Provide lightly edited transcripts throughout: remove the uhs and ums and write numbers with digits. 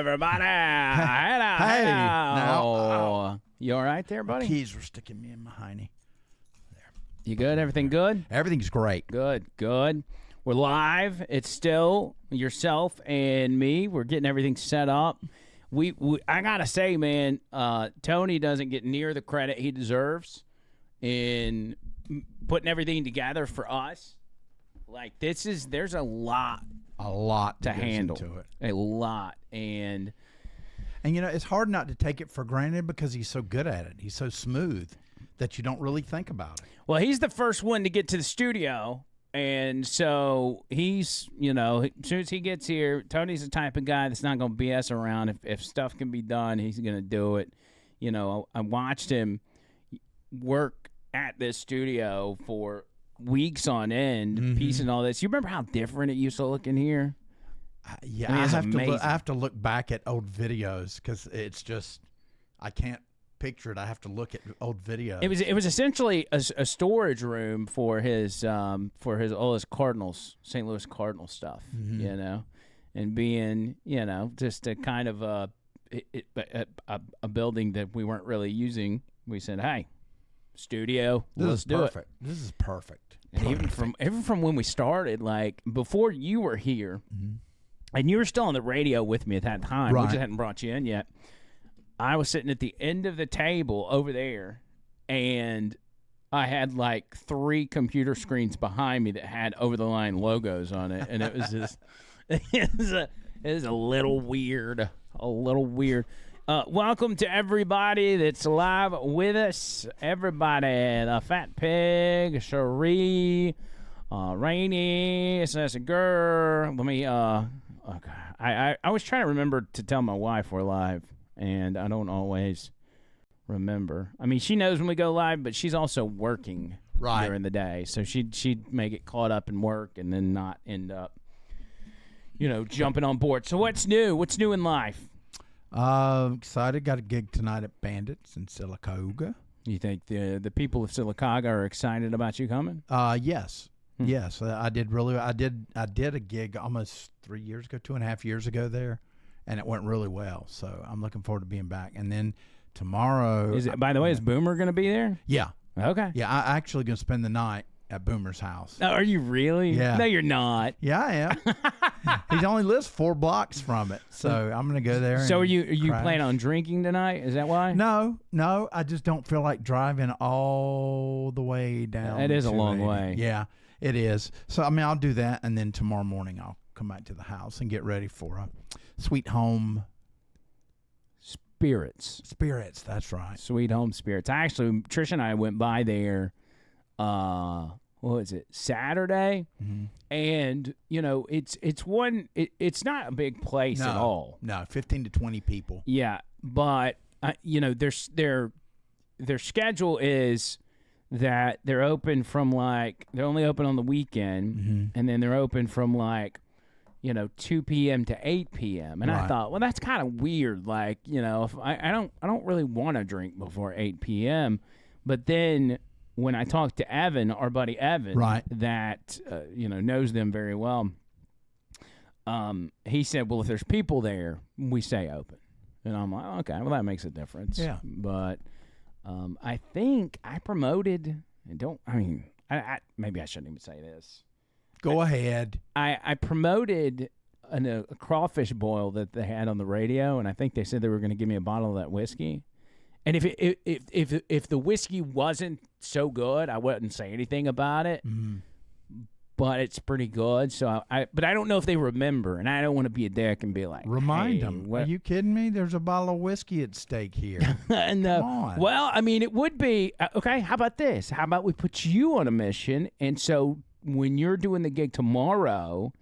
everybody. Hello. Hey. Now, you all right there, buddy? My keys were sticking me in my hiney. There. You good? Everything good? Everything's great. Good. We're live. It's still yourself and me. We're getting everything set up. I gotta say, man, Tony doesn't get near the credit he deserves in putting everything together for us. Like there's a lot to handle. Into it. A lot. And you know, it's hard not to take it for granted because he's so good at it. He's so smooth that you don't really think about it. Well, he's the first one to get to the studio. And so he's, you know, as soon as he gets here, Tony's the type of guy that's not going to BS around. If stuff can be done, he's going to do it. You know, I watched him work at this studio for weeks on end, piecing all this. You remember how different it used to look in here? Yeah, I I have to look back at old videos because it's just, I can't picture it. I have to look at old videos. It was essentially a storage room for his all his Cardinals, St. Louis Cardinals stuff, you know, and being, you know, just a kind of a building that we weren't really using. We said, hey, studio, let's do it. This is perfect. And even from when we started, like before you were here, and you were still on the radio with me at that time. Right. We just hadn't brought you in yet. I was sitting at the end of the table over there, and I had like 3 computer screens behind me that had over-the-line logos on it, and it was just it was a little weird, welcome to everybody that's live with us. Everybody, the Fat Pig, Cherie, Rainey, Sassy Girl. Let me. Okay. I was trying to remember to tell my wife we're live. And I don't always remember. I mean, she knows when we go live, but she's also working during the day. So she'd may get caught up in work and then not end up, you know, jumping on board. So what's new? What's new in life? Excited. Got a gig tonight at Bandits in Sylacauga. You think the people of Sylacauga are excited about you coming? Yes. Yes. I did a gig almost 3 years ago, 2.5 years ago there. And it went really well, so I'm looking forward to being back. And then tomorrow... By the way, is Boomer going to be there? Yeah. Okay. Yeah, I'm actually going to spend the night at Boomer's house. Oh, are you really? Yeah. No, you're not. Yeah, I am. He only lives 4 blocks from it, so I'm going to go there. So are you crash. planning on drinking tonight? Is that why? No, I just don't feel like driving all the way down. It is a long way. Yeah, it is. So, I mean, I'll do that, and then tomorrow morning I'll come back to the house and get ready for a Sweet Home Spirits, that's right. Sweet Home Spirits. Actually, Trish and I went by there, what was it, Saturday? And, you know, it's it's not a big place at all. No, 15 to 20 people. Yeah, but, you know, their schedule is that they're open from, like, they're only open on the weekend, and then they're open from, like, you know, 2 p.m. to 8 p.m. And I thought, well, that's kind of weird. Like, you know, if I don't really want to drink before 8 p.m. But then when I talked to Evan, our buddy Evan, that, you know, knows them very well, he said, well, if there's people there, we stay open. And I'm like, okay, well, that makes a difference. Yeah. But I think I promoted, maybe I shouldn't even say this. Go ahead. I promoted a crawfish boil that they had on the radio, and I think they said they were going to give me a bottle of that whiskey. And if the whiskey wasn't so good, I wouldn't say anything about it. But it's pretty good. So but I don't know if they remember, and I don't want to be a dick and be like, remind them. Are you kidding me? There's a bottle of whiskey at stake here. And, Come on. Well, I mean, it would be okay. How about this? How about we put you on a mission, and so when you're doing the gig tomorrow,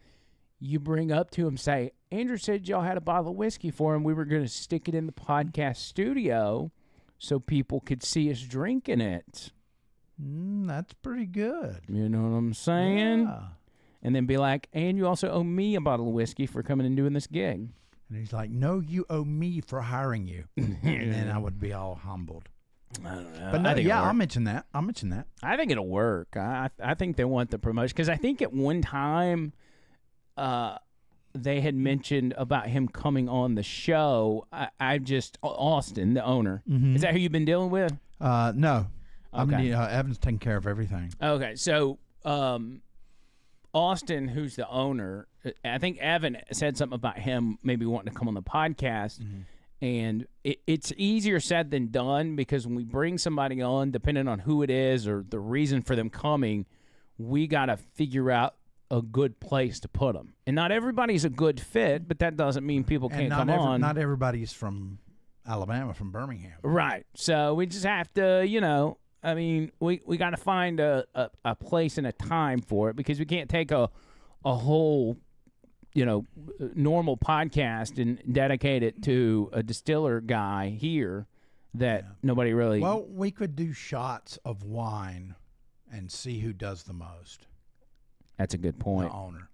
you bring up to him, say, Andrew said y'all had a bottle of whiskey for him. We were going to stick it in the podcast studio so people could see us drinking it. That's pretty good. You know what I'm saying? Yeah. And then be like, and you also owe me a bottle of whiskey for coming and doing this gig. And he's like, no, you owe me for hiring you. And then I would be all humbled. I don't know. But no, yeah, I'll mention that. I think it'll work. I think they want the promotion because I think at one time they had mentioned about him coming on the show. I just Austin, the owner. Is that who you've been dealing with? No. Okay. Evan's taking care of everything. Okay, so Austin, who's the owner, I think Evan said something about him maybe wanting to come on the podcast. And it's easier said than done, because when we bring somebody on, depending on who it is or the reason for them coming, we got to figure out a good place to put them. And not everybody's a good fit, but that doesn't mean people can't come on. Not everybody's from Alabama, from Birmingham. Right. So we just have to, I mean, we got to find a place and a time for it, because we can't take a whole, normal podcast and dedicate it to a distiller guy here that nobody really. Well, we could do shots of wine and see who does the most. That's a good point. The owner.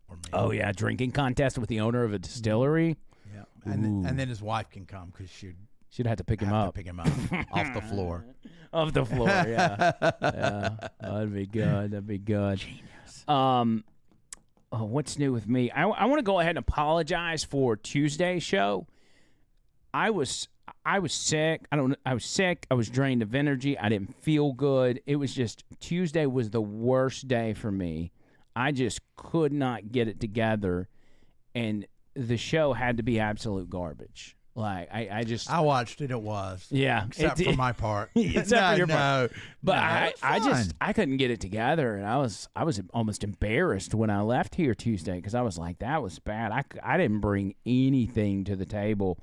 Or me. Oh, yeah, drinking contest with the owner of a distillery. Yeah, and then his wife can come, because she'd have to pick him have up. to pick him up off the floor. Off the floor, yeah. Yeah, that'd be good. That'd be good. Genius. What's new with me? I want to go ahead and apologize for Tuesday's show. I was sick. I was sick. I was drained of energy. I didn't feel good. It was just, Tuesday was the worst day for me. I just could not get it together, and the show had to be absolute garbage. Like, I watched it. It was. Yeah. Except for my part. Except for your part. But no, I couldn't get it together, and I was almost embarrassed when I left here Tuesday, because I was like, that was bad. I didn't bring anything to the table.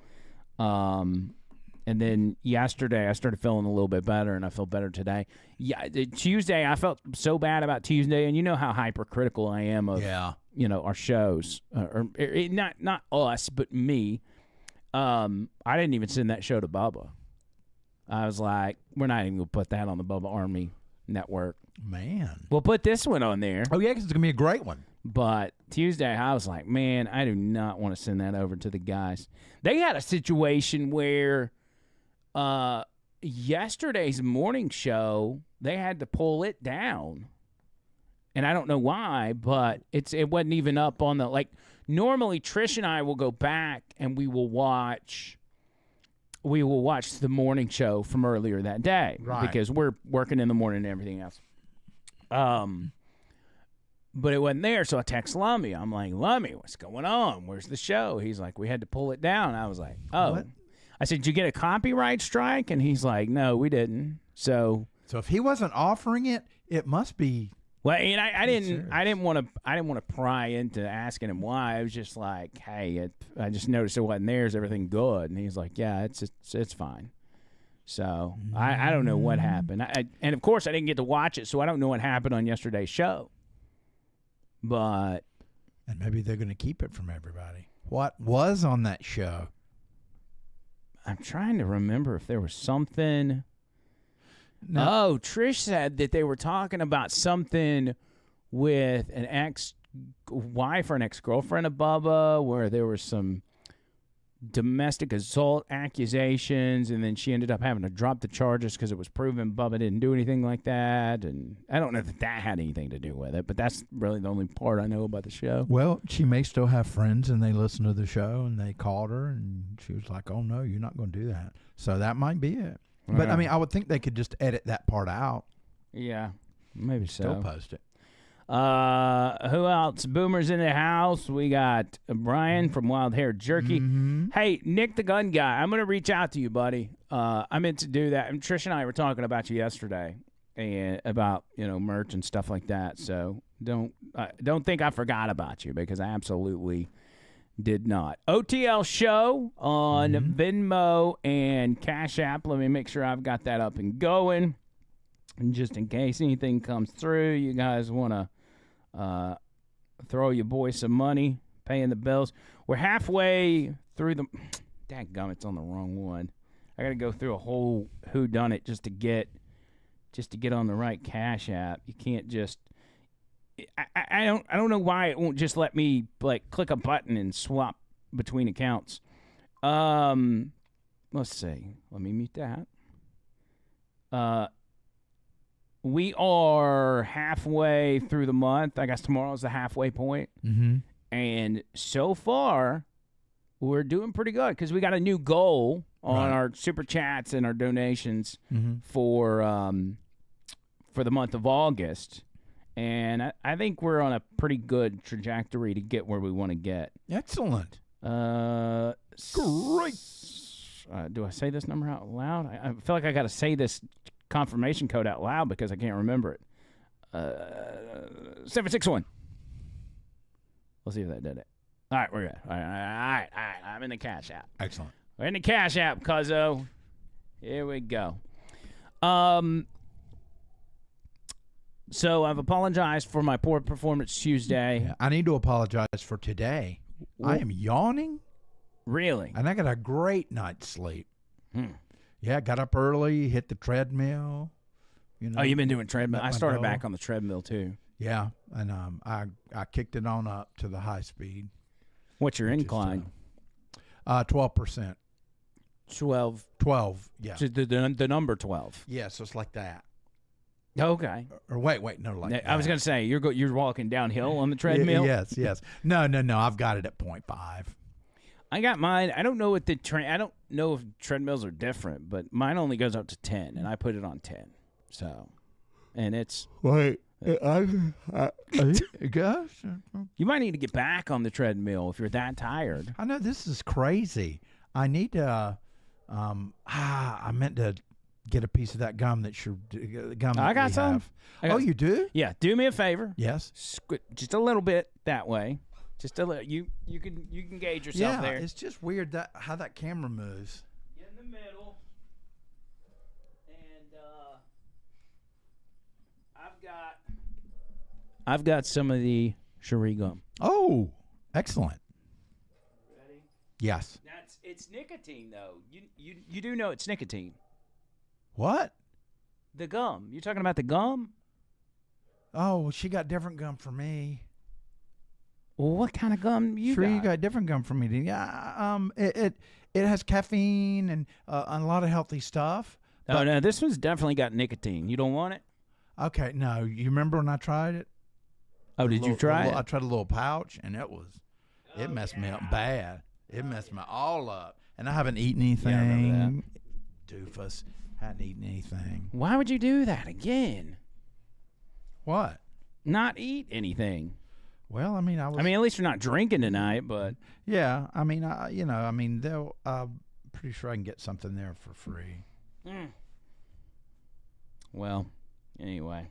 And then yesterday I started feeling a little bit better, and I feel better today. Yeah, Tuesday I felt so bad about Tuesday, and you know how hypercritical I am of our shows, or not us, but me. I didn't even send that show to Bubba. I was like, we're not even going to put that on the Bubba Army Network. Man. We'll put this one on there. Oh, yeah, because it's going to be a great one. But Tuesday, I was like, man, I do not want to send that over to the guys. They had a situation where yesterday's morning show, they had to pull it down. And I don't know why, but it wasn't even up on the, like, normally Trish and I will go back and we will watch the morning show from earlier that day. Right. Because we're working in the morning and everything else. But it wasn't there, so I text Lummy. I'm like, Lummy, what's going on? Where's the show? He's like, we had to pull it down. I was like, oh. What? I said, did you get a copyright strike? And he's like, no, we didn't. So if he wasn't offering it, it must be. Well, and I didn't want to pry into asking him why. I was just like, hey, I just noticed it wasn't there. Is everything good? And he's like, yeah, it's fine. So I don't know what happened. And of course I didn't get to watch it, so I don't know what happened on yesterday's show. And maybe they're going to keep it from everybody. What was on that show? I'm trying to remember if there was something. No. Oh, Trish said that they were talking about something with an ex-wife or an ex-girlfriend of Bubba, where there was some domestic assault accusations, and then she ended up having to drop the charges because it was proven Bubba didn't do anything like that. And I don't know that had anything to do with it, but that's really the only part I know about the show. Well, she may still have friends, and they listen to the show, and they called her, and she was like, oh, no, you're not going to do that. So that might be it. But, I mean, I would think they could just edit that part out. Yeah, maybe so. Still post it. Who else? Boomer's in the house. We got Brian from Wild Hair Jerky. Mm-hmm. Hey, Nick the Gun Guy, I'm going to reach out to you, buddy. I meant to do that. And Trish and I were talking about you yesterday and about, merch and stuff like that. So don't think I forgot about you, because I absolutely did not. OTL Show on Venmo and Cash App. Let me make sure I've got that up and going. And just in case anything comes through, you guys want to throw your boy some money, paying the bills. We're halfway through the... Dadgum, it's on the wrong one. I got to go through a whole whodunit just to get on the right Cash App. You can't just... I don't know why it won't just let me click a button and swap between accounts. Let's see. Let me mute that. We are halfway through the month. I guess tomorrow's the halfway point. Mm-hmm. And so far, we're doing pretty good because we got a new goal on our super chats and our donations for the month of August. And I think we're on a pretty good trajectory to get where we want to get. Excellent. Great. Do I say this number out loud? I feel like I got to say this confirmation code out loud because I can't remember it. 761. Let's see if that did it. All right, we're good. All right. I'm in the Cash App. Excellent. We're in the Cash App, cuzzo. Here we go. So I've apologized for my poor performance Tuesday. Yeah, I need to apologize for today. I am yawning. Really? And I got a great night's sleep. Yeah, got up early, hit the treadmill. You know, oh, you've been doing treadmill? I started back on the treadmill, too. Yeah, and I kicked it on up to the high speed. What's your incline? 12%. 12. 12, yeah. So the number 12. Yeah, so it's like that. Okay. Or wait, no, like that. I was going to say, you're walking downhill on the treadmill? Yes. No, I've got it at 0.5. I got mine. I don't know what I don't know if treadmills are different, but mine only goes up to 10, and I put it on 10. So, and it's... Wait. Gosh. You might need to get back on the treadmill if you're that tired. I know, this is crazy. I need to, I meant to get a piece of that gum that I got some. You do? Yeah, do me a favor. Yes. Just a little bit that way. Just a little. You can gauge yourself there. Yeah, it's just weird how that camera moves. Get in the middle. And I've got some of the Cherie gum. Oh, excellent. Ready? Yes. It's nicotine though. You do know it's nicotine. What? The gum. You're talking about the gum? Oh, well, she got different gum for me. Well, what kind of gum you got? You got different gum for me. Yeah. It has caffeine and a lot of healthy stuff. Oh no, this one's definitely got nicotine. You don't want it? Okay, no. You remember when I tried it? Oh, did you try it? I tried a little pouch, and it messed me up bad. It messed me all up. And I haven't eaten anything. Yeah, I remember that. Doofus. Hadn't eaten anything. Why would you do that again? What? Not eat anything. Well, I mean, at least you're not drinking tonight, but... Yeah, they'll... pretty sure I can get something there for free. Well, anyway...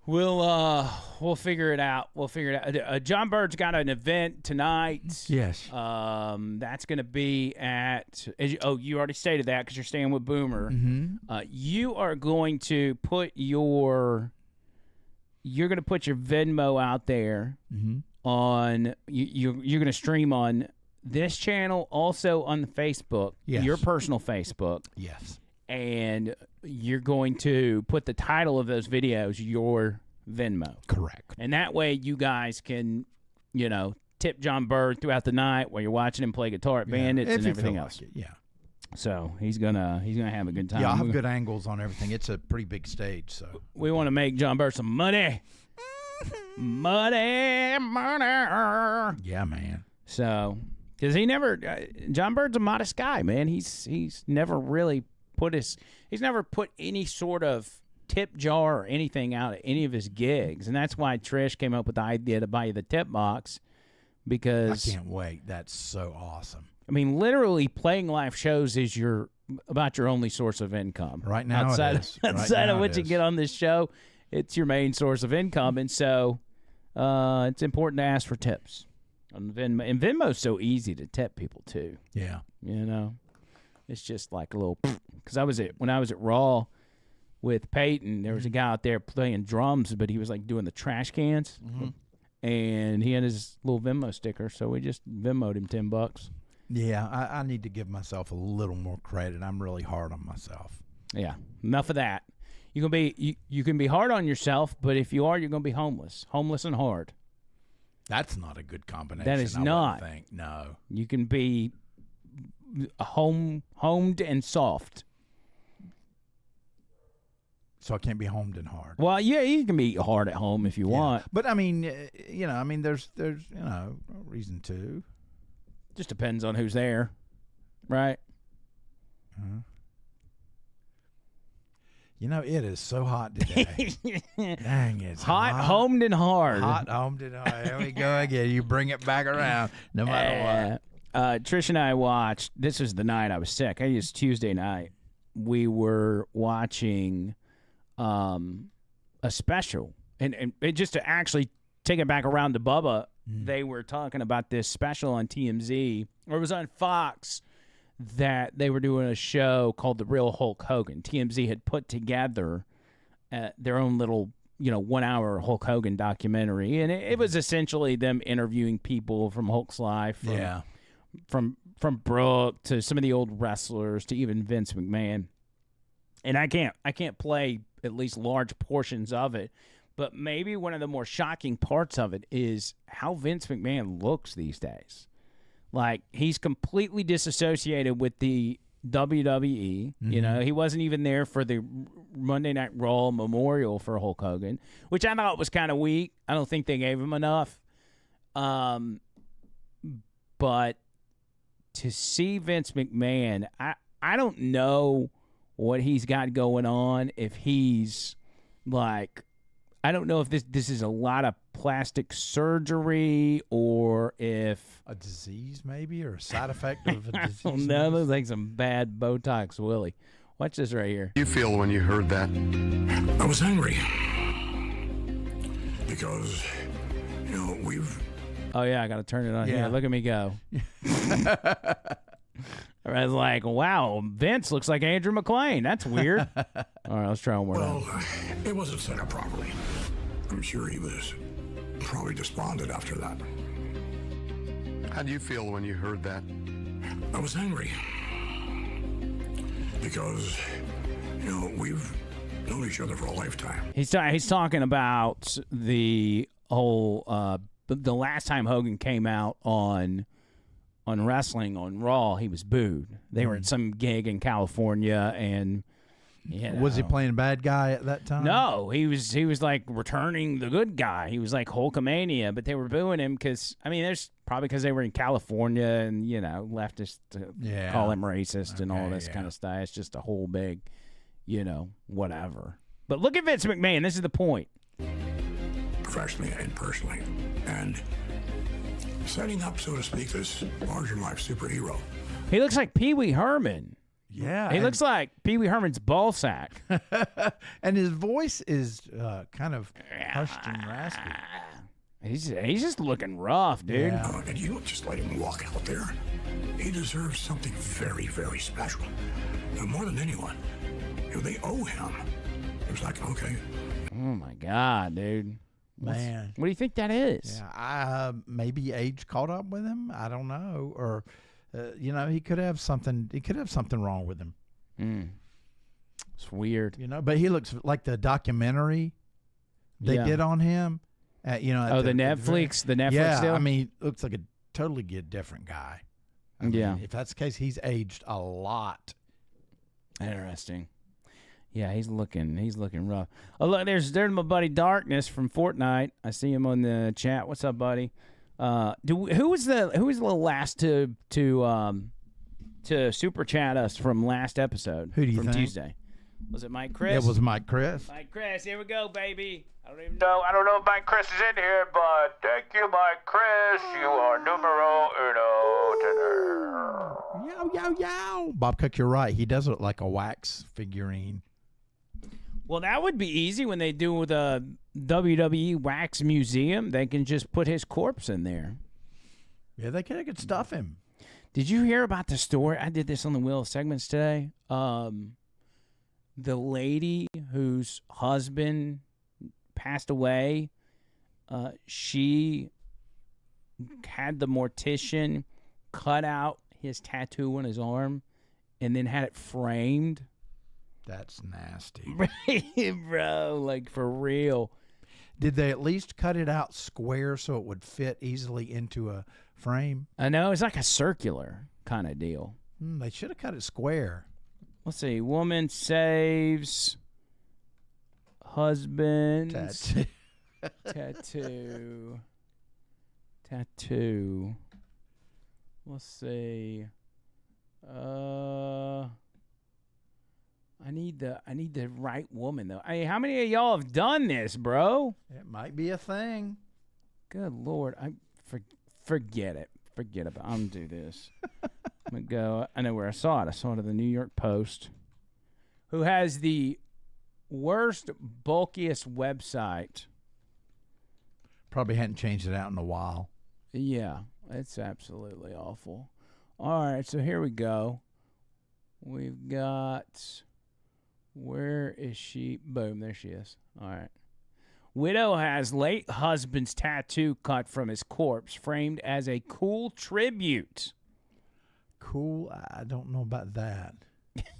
We'll figure it out. John Bird's got an event tonight. Yes. That's going to be at. You already stated that because you're staying with Boomer. Mm-hmm. You are going to put your. You're going to put your Venmo out there on. You're going to stream on this channel, also on the Facebook. Yes. Your personal Facebook. Yes. And you're going to put the title of those videos your Venmo. Correct. And that way you guys can, tip John Bird throughout the night while you're watching him play guitar at Bandits and everything else. Like it, yeah. So he's gonna have a good time. Yeah, I'll have good angles on everything. It's a pretty big stage, so we want to make John Bird some money. Money. Yeah, man. So, because John Bird's a modest guy, man. He's never really he's never put any sort of tip jar or anything out at any of his gigs, and that's why Trish came up with the idea to buy you the tip box, because I can't wait. That's so awesome. I mean, literally playing live shows is about your only source of income. Right now outside of what you get on this show, it's your main source of income, and so it's important to ask for tips on Venmo. And Venmo's so easy to tip people too. Yeah. It's just like a little, because when I was at Raw with Peyton, there was a guy out there playing drums, but he was like doing the trash cans, and he had his little Venmo sticker, so we just Venmo'd him $10. Yeah, I need to give myself a little more credit. I'm really hard on myself. Yeah, enough of that. You can be hard on yourself, but if you are, you're gonna be homeless and hard. That's not a good combination. That is not. No, you can be homed and soft. So I can't be homed and hard. Well, yeah, you can be hard at home if you want. But I mean, there's no reason to. Just depends on who's there, right? Uh-huh. It is so hot today. Dang, it's hot, homed and hard. Hot, homed and hard. Here we go again. You bring it back around, no matter what. Trish and I watched. This was the night I was sick. I used Tuesday night. We were watching a special, and just to actually take it back around to Bubba, they were talking about this special on TMZ, or it was on Fox, that they were doing a show called The Real Hulk Hogan. TMZ had put together their own little, 1 hour Hulk Hogan documentary. And it was essentially them interviewing people from Hulk's life. From Brooke to some of the old wrestlers to even Vince McMahon. And I can't play at least large portions of it. But maybe one of the more shocking parts of it is how Vince McMahon looks these days. Like, he's completely disassociated with the WWE. Mm-hmm. He wasn't even there for the Monday Night Raw memorial for Hulk Hogan, which I thought was kind of weak. I don't think they gave him enough. But to see Vince McMahon, I don't know what he's got going on. If he's like, I don't know if this is a lot of plastic surgery or if a disease maybe, or a side effect of a disease. I don't know. Looks like some bad Botox, Willie. Watch this right here. You feel when you heard that? I was angry because we've. Oh yeah, I got to turn it on here. Look at me go. I was like, wow, Vince looks like Andrew McLean. That's weird. All right, let's try one more. Well, it wasn't set up properly. I'm sure he was probably despondent after that. How do you feel when you heard that? I was angry because, we've known each other for a lifetime. He's talking about the whole the last time Hogan came out on wrestling on Raw, he was booed. They were at some gig in California, and was he playing a bad guy at that time? No, he was like returning the good guy. He was like Hulkamania, but they were booing him because there's probably because they were in California and leftists call him racist and all this kind of stuff. It's just a whole big, whatever. But look at Vince McMahon. This is the point. Professionally and personally, and setting up, so to speak, this larger-than-life superhero. He looks like Pee Wee Herman. Yeah. He looks like Pee Wee Herman's ball sack. And his voice is kind of hushed and raspy. He's just looking rough, dude. Yeah. And you don't just let him walk out there. He deserves something very, very special. And more than anyone, they owe him. It was like, okay. Oh, my God, dude. Man. What do you think that is? Yeah, maybe age caught up with him. I don't know. Or, he could have something. He could have something wrong with him. It's weird. But he looks like the documentary they did on him. The Netflix deal? Yeah, looks like a totally different guy. If that's the case, he's aged a lot. Interesting. Yeah, he's looking rough. Oh, look, there's my buddy Darkness from Fortnite. I see him on the chat. What's up, buddy? Who was the last to super chat us from last episode? Who do you think? From Tuesday. Was it Mike Chris? It was Mike Chris. Mike Chris, here we go, baby. I don't know if Mike Chris is in here, but thank you, Mike Chris. You are numero uno today. Yow, yow, yow. Bob Cook, you're right. He does look like a wax figurine. Well, that would be easy when they do the WWE Wax Museum. They can just put his corpse in there. Yeah, they could stuff him. Did you hear about the story? I did this on the Wheel of Segments today. The lady whose husband passed away, she had the mortician cut out his tattoo on his arm and then had it framed. That's nasty. Bro, like for real. Did they at least cut it out square so it would fit easily into a frame? I know. It's like a circular kind of deal. They should have cut it square. Let's see. Woman saves husband's tattoo. Let's see. I need the right woman though. Hey, how many of y'all have done this, bro? It might be a thing. Good Lord, forget it. Forget about it. I'm gonna do this. I'm gonna go. I know where I saw it. I saw it at the New York Post. Who has the worst, bulkiest website? Probably hadn't changed it out in a while. Yeah, it's absolutely awful. All right, so here we go. We've got. Where is she? Boom, there she is. All right. Widow has late husband's tattoo cut from his corpse, framed as a cool tribute. Cool? I don't know about that.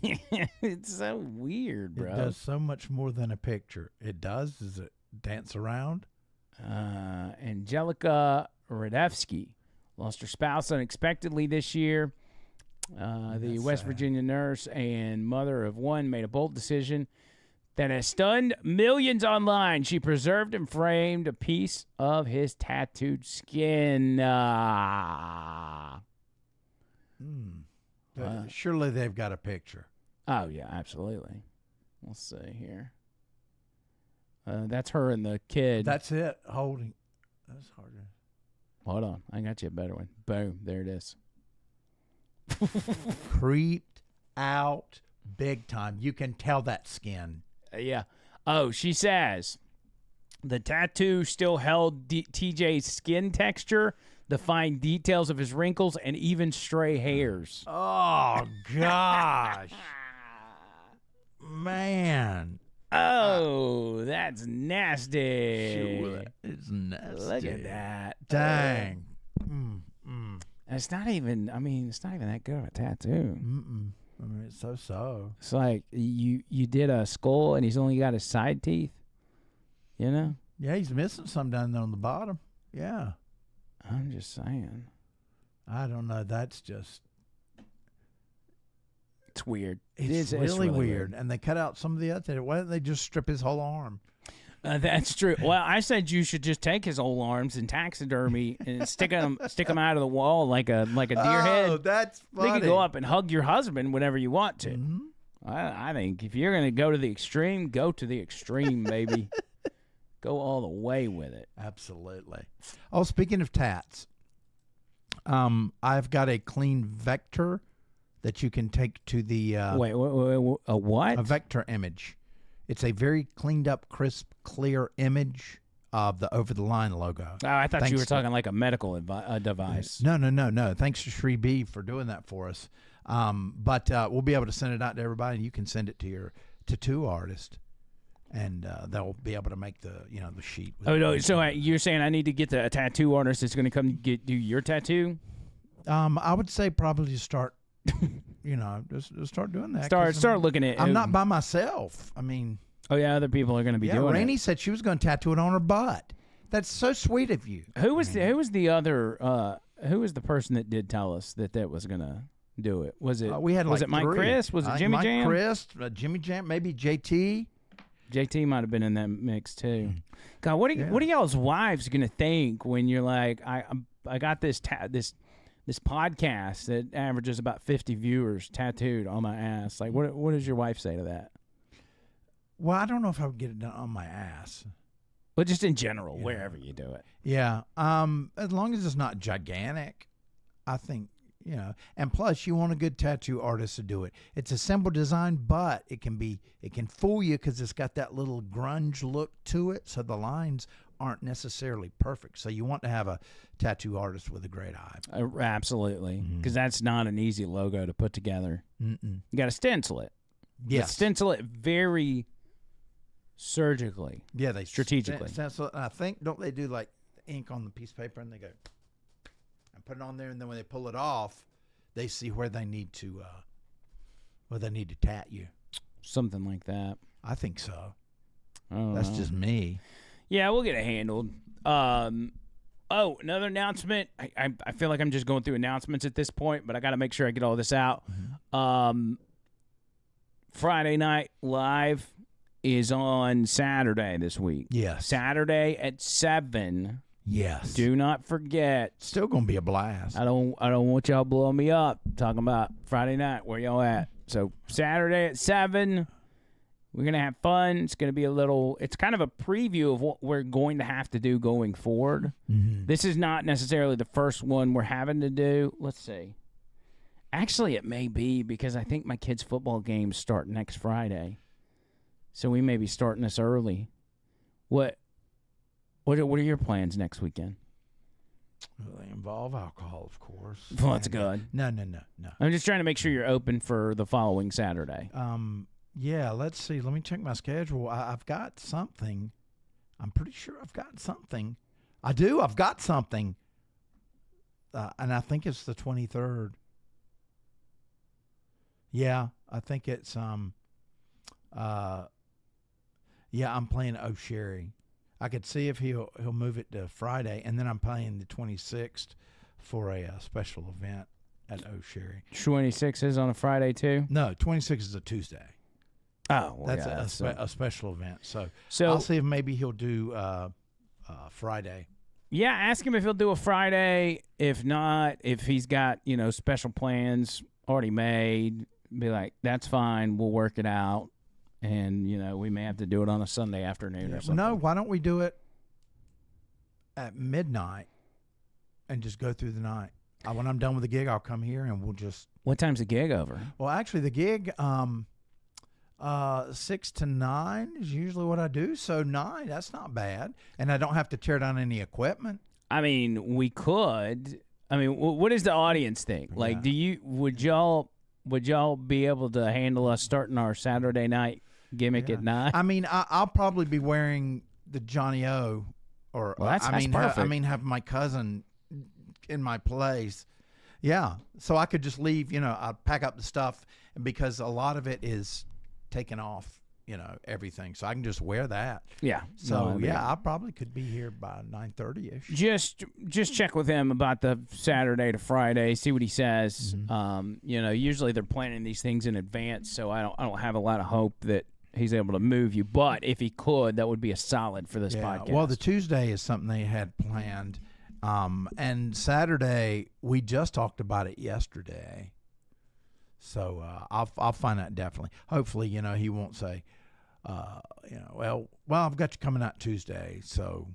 It's so weird, bro. It does so much more than a picture. It does? Does it dance around? Angelica Radevsky lost her spouse unexpectedly this year. The West Virginia nurse and mother of one made a bold decision that has stunned millions online. She preserved and framed a piece of his tattooed skin. Surely they've got a picture. Oh, yeah, absolutely. Let's see here. That's her and the kid. That's it. Holding. That's harder. Hold on. I got you a better one. Boom. There it is. Creeped out big time. You can tell that skin. Yeah. Oh, she says the tattoo still held TJ's skin texture, the fine details of his wrinkles, and even stray hairs. Oh, gosh. Man. Oh, that's nasty. Sure, it's nasty. Look at that. Dang. It's not even that good of a tattoo. I mean, it's so. It's like you did a skull and he's only got his side teeth. You know? Yeah, he's missing some down there on the bottom. Yeah. I'm just saying. I don't know. That's just. It's weird. It's really weird. And they cut out some of the other. Why didn't they just strip his whole arm? That's true. Well, I said you should just take his whole arms and taxidermy and stick them out of the wall like a deer head. Oh, that's funny. You can go up and hug your husband whenever you want to. Mm-hmm. I think if you're going to go to the extreme, go to the extreme, baby. Go all the way with it. Absolutely. Oh, speaking of tats, I've got a clean vector that you can take to the wait, a what? A vector image. It's a very cleaned up, crisp, clear image of the Over the Line logo. Oh, I thought you were talking like a medical device. No. Thanks to Shree B for doing that for us. But we'll be able to send it out to everybody, and you can send it to your tattoo artist, and they'll be able to make the sheet. Oh no! So you're saying I need to get a tattoo artist that's going to come do your tattoo? I would say probably start. Just start doing that. Start looking at. I'm not by myself. I mean. Oh yeah, other people are going to be doing it. Rainey said she was going to tattoo it on her butt. That's so sweet of you. Who was the person that did tell us that was going to do it? Was it? Was it Mike Chris? Was it Jimmy Jam? Mike Chris, Jimmy Jam, maybe JT. JT might have been in that mix too. God, what are y'all's wives going to think when you're like, I got this podcast that averages about 50 viewers tattooed on my ass? Like, what does your wife say to that? Well, I don't know if I would get it done on my ass. But just in general, wherever you do it. Yeah. As long as it's not gigantic, I think, And plus, you want a good tattoo artist to do it. It's a simple design, but it can fool you because it's got that little grunge look to it. So the lines aren't necessarily perfect. So you want to have a tattoo artist with a great eye. Absolutely. Because that's not an easy logo to put together. You got to stencil it. Yes. Stencil it very surgically. Yeah, they strategically. Stencil, I think, don't they do like ink on the piece of paper and they go and put it on there, and then when they pull it off, they see where they need to tat you. Something like that. I think so. That's just me. Yeah, we'll get it handled. Another announcement. I feel like I'm just going through announcements at this point, but I got to make sure I get all this out. Friday night live is on Saturday this week. Yes. Saturday at 7. Yes. Do not forget. Still going to be a blast. I don't want y'all blowing me up talking about Friday night. Where y'all at? So Saturday at 7, we're going to have fun. It's going to be it's kind of a preview of what we're going to have to do going forward. Mm-hmm. This is not necessarily the first one we're having to do. Let's see. Actually, it may be because I think my kids' football games start next Friday. So we may be starting this early. What are your plans next weekend? Well, they involve alcohol, of course. Well, that's good. No. I'm just trying to make sure you're open for the following Saturday. Yeah, let's see. Let me check my schedule. I've got something. I'm pretty sure I've got something. I do. I've got something. And I think it's the 23rd. Yeah, I think it's yeah, I'm playing O'Sherry. I could see if he'll move it to Friday, and then I'm playing the 26th for a special event at O'Sherry. 26 is on a Friday too? No, 26 is a Tuesday. Oh, well, that's a special event. So So I'll see if maybe he'll do Friday. yeah, ask him if he'll do a Friday. If not, if he's got, special plans already made, be like, that's fine. We'll work it out. And, we may have to do it on a Sunday afternoon or something. No, why don't we do it at midnight and just go through the night? When I'm done with the gig, I'll come here and we'll just. What time's the gig over? Well, actually, the gig 6 to 9 is usually what I do. So 9, that's not bad, and I don't have to tear down any equipment. I mean, we could. I mean, what does the audience think? Like, would y'all be able to handle us starting our Saturday night gimmick at 9? I mean, I'll probably be wearing the Johnny O, or that's perfect. Have my cousin in my place. Yeah, so I could just leave. I'd pack up the stuff, because a lot of it is taken off. Everything, so I can just wear that. Yeah. So I probably could be here by 9:30ish. Just check with him about the Saturday to Friday. See what he says. Mm-hmm. Usually they're planning these things in advance, so I don't have a lot of hope that he's able to move you. But if he could, that would be a solid for this podcast. Well, the Tuesday is something they had planned, and Saturday we just talked about it yesterday. So I'll find out definitely. Hopefully, he won't say. Well, I've got you coming out Tuesday, so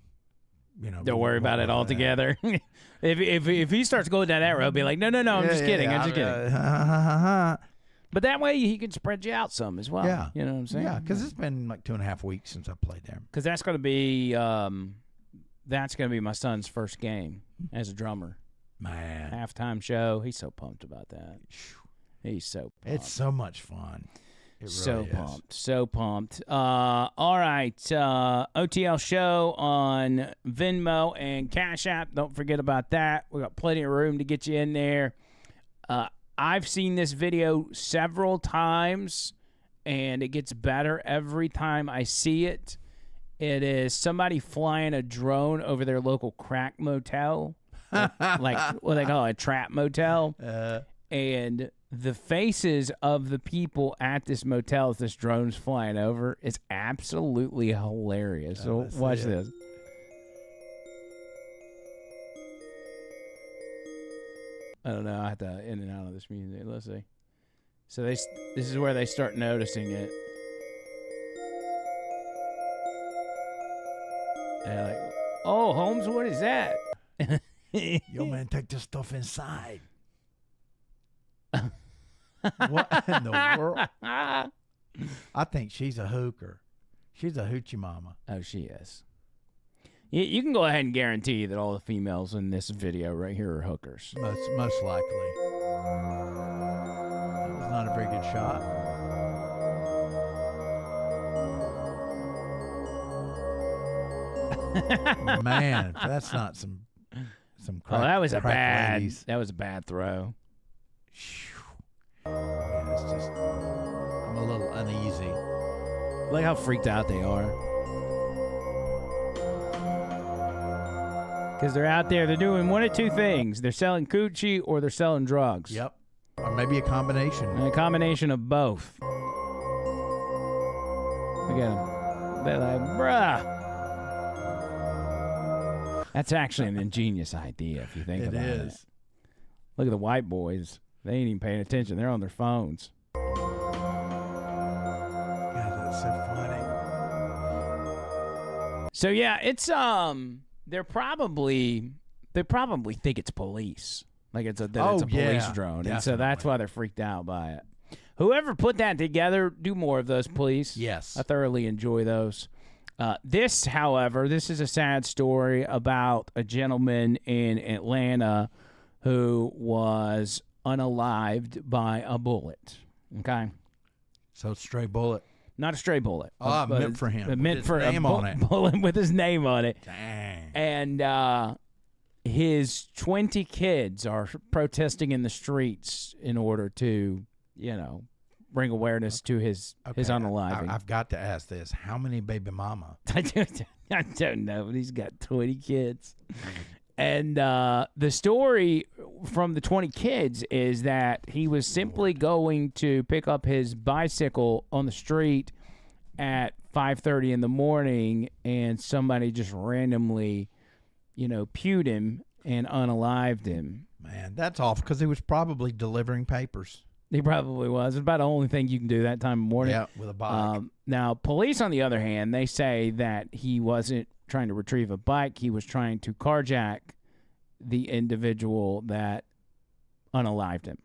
don't worry about it altogether. if he starts going down that road, be like, no, I'm just kidding. I'm just kidding. But that way he can spread you out some as well. Yeah, you know what I'm saying? Yeah, because it's been like 2.5 weeks since I played there. Because that's going to be my son's first game as a drummer. Man, halftime show. He's so pumped about that. He's so pumped. It's so much fun. It really is. So pumped. All right. OTL show on Venmo and Cash App. Don't forget about that. We got plenty of room to get you in there. I've seen this video several times, and it gets better every time I see it. It is somebody flying a drone over their local crack motel, like what they call a trap motel, and the faces of the people at this motel as this drone's flying over is absolutely hilarious. So watch this. I don't know. I have to in and out of this music. Let's see. So this is where they start noticing it. They're like, "Oh, Holmes, what is that?" Yo, man, take this stuff inside. What in the world? I think she's a hooker. She's a hoochie mama. Oh, she is. You can go ahead and guarantee that all the females in this video right here are hookers. Most likely. That was not a very good shot. Man, if that's not some crack. Oh, that was a ladies. That was a bad throw. Yeah, it's just I'm a little uneasy. Look how freaked out they are. Because they're out there, they're doing one of two things. They're selling coochie or they're selling drugs. Yep. Or maybe a combination. And a combination of both. Look at them. They're like, bruh. That's actually an ingenious idea if you think about it. Look at the white boys. They ain't even paying attention. They're on their phones. God, that's so funny. So yeah, it's they probably think it's police. Like it's a police drone. And so that's why they're freaked out by it. Whoever put that together, do more of those, please. Yes. I thoroughly enjoy those. This, however, this is a sad story about a gentleman in Atlanta who was unalived by a bullet. Okay? So stray bullet. Not a stray bullet. Meant for him. Meant for name on it. Bullet with his name on it. Dang. And his 20 kids are protesting in the streets in order to, bring awareness to his unaliving. I've got to ask this. How many baby mama? I don't know, but he's got 20 kids. And the story from the 20 kids is that he was simply going to pick up his bicycle on the street at 5:30 in the morning, and somebody just randomly, pewed him and unalived him. Man, that's off because he was probably delivering papers. He probably was. It's about the only thing you can do that time of morning. Yeah, with a bike. Now, police, on the other hand, they say that he wasn't trying to retrieve a bike. He was trying to carjack the individual that unalived him.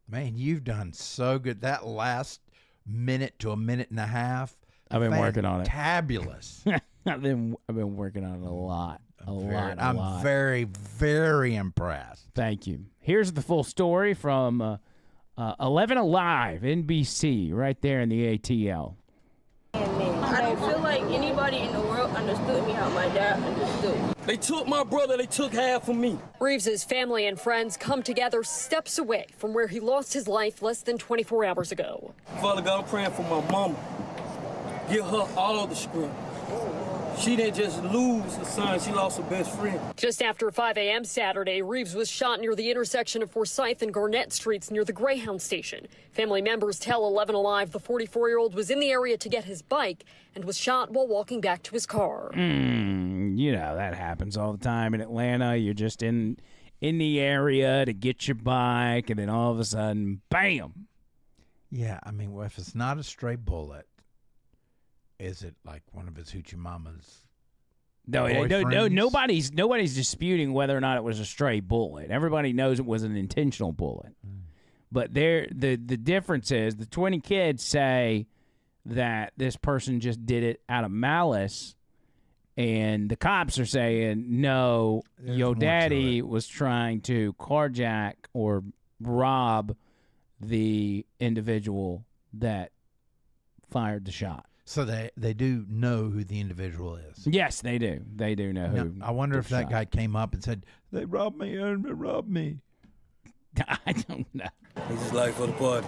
Man, you've done so good. That last minute to a minute and a half. I've been working on it. Fabulous. I've been working on it a lot. I'm very, very impressed. Thank you. Here's the full story from 11 Alive, NBC, right there in the ATL. I don't feel like anybody in the world understood me how my dad understood. They took my brother, they took half of me. Reeves's family and friends come together steps away from where he lost his life less than 24 hours ago. Father God, I'm praying for my mama. Give her all of the strength. She didn't just lose her son, she lost her best friend. Just after 5 a.m. Saturday, Reeves was shot near the intersection of Forsyth and Garnett Streets near the Greyhound station. Family members tell 11 Alive the 44-year-old was in the area to get his bike and was shot while walking back to his car. That happens all the time in Atlanta. You're just in the area to get your bike, and then all of a sudden, bam! Yeah, I mean, well, if it's not a stray bullet, is it like one of his hoochie mamas? No, nobody's disputing whether or not it was a stray bullet. Everybody knows it was an intentional bullet. But the difference is the 20 kids say that this person just did it out of malice, and the cops are saying, no, your daddy was trying to carjack or rob the individual that fired the shot. So they do know who the individual is. Yes, they do. They do know who. I wonder if that guy came up and said, they robbed me and they robbed me. I don't know. He's just like for the party.